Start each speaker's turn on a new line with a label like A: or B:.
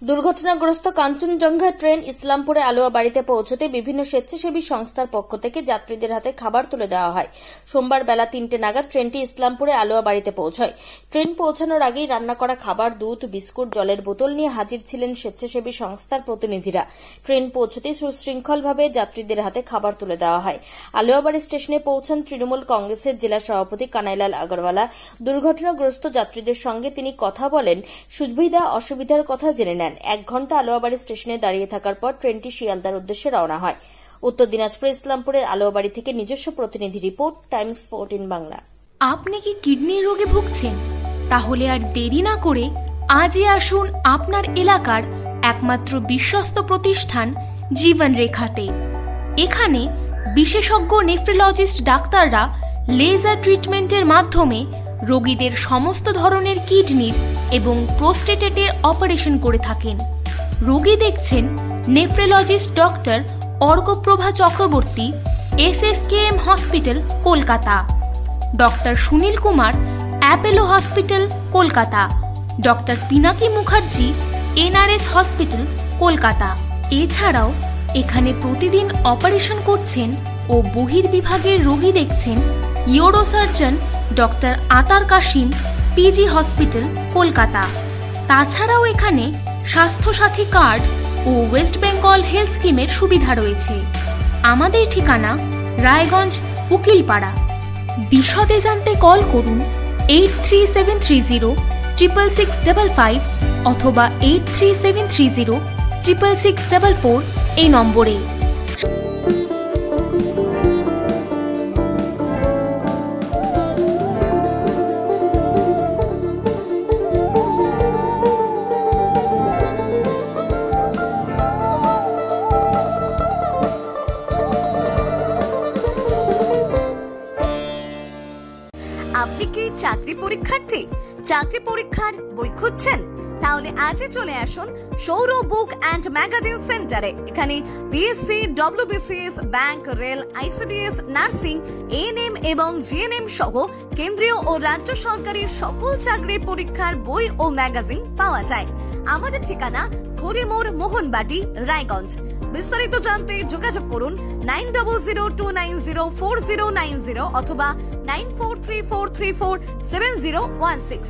A: দুর্ঘটনাগ্রস্ত Kanchenjunga train ইসলামপুরে আলুয়া বাড়িতে পৌঁছতে বিভিন্ন স্বেচ্ছাসেবী সংস্থার পক্ষ থেকে যাত্রীদের হাতে খাবার তুলে দেওয়া হয়। সোমবার বেলা ৩টে নাগাদ ট্রেনটি ইসলামপুরে আলুয়া বাড়িতে পৌঁছয়। ট্রেন পৌঁছানোর আগেই রান্না করা খাবার, দুধ, বিস্কুট, জলের বোতল নিয়ে হাজির ছিলেন স্বেচ্ছাসেবী সংস্থার প্রতিনিধিরা। ট্রেন পৌঁছতেই সুশৃঙ্খলভাবে যাত্রীদের হাতে খাবার তুলে দেওয়া হয়। আলুয়াবাড়ি স্টেশনে পৌঁছান তৃণমূল কংগ্রেসের জেলা সভাপতি কানাইলাল আগরওয়ালা। দুর্ঘটনাগ্রস্ত যাত্রীদের সঙ্গে তিনি কথা বলেন, সুবিধা অসুবিধার কথা জেনে নেন। 1 ঘন্টা আলুয়াবাড়ি স্টেশনে দাঁড়িয়ে থাকার পর ট্রেনটি শিয়ালদার উদ্দেশ্যে রওনা হয়। উত্তর দিনাজপুর ইসলামপুরের আলুয়াবাড়ি থেকে নিজস্ব প্রতিনিধি রিপোর্ট, টাইমস 14 বাংলা।
B: আপনি কি কিডনির রোগে ভুগছেন? তাহলে আর দেরি না করে আজই আসুন আপনার এলাকার একমাত্র বিশ্বস্ত প্রতিষ্ঠান জীবন রেখাতে। এখানে বিশেষজ্ঞ নেফ্রোলজিস্ট ডাক্তাররা লেজার ট্রিটমেন্টের মাধ্যমে রোগীদের সমস্ত ধরনের কিডনির এবং প্রোস্টেটের অপারেশন করে থাকেন। রোগী দেখছেন nephrologist doctor Arkaprabha Chakraborty, SSKM hospital, Kolkata; doctor Sunil Kumar, Apollo hospital, Kolkata; doctor Pinaki Mukherjee, NRS hospital, Kolkata. এছাড়াও এখানে প্রতিদিন অপারেশন করছেন ও বহির্বিভাগের রোগী দেখছেন ইউরোসার্জন ডক্টর আতার কাশিম, PG হসপিটাল, কলকাতা। তাছাড়াও এখানে স্বাস্থ্যসাথী কার্ড ও ওয়েস্ট বেঙ্গল হেলথ স্কিমের সুবিধা রয়েছে। আমাদের ঠিকানা রায়গঞ্জ, উকিলপাড়া। বিশদে জানতে কল করুন 8373066655 অথবা 8373066644 এই নম্বরে।
C: আপনি কি চাকরি পরীক্ষার্থী? চাকরি পরীক্ষার বই খুঁজছেন? তাহলে আজই চলে আসুন সৌরভ বুক অ্যান্ড ম্যাগাজিন সেন্টারে। এখানে BSc, WBCS, bank, rail, ICDS, nursing, ANM এবং GNM সহ কেন্দ্রীয় ও রাজ্য সরকারের সকল চাকরির পরীক্ষার বই ও ম্যাগাজিন পাওয়া যায়। আমাদের ঠিকানা খড়িমোড়, মোহনবাটি, রায়গঞ্জ। বিস্তারিত জানতে যোগাযোগ করুন 9002904090 অথবা 9434347016।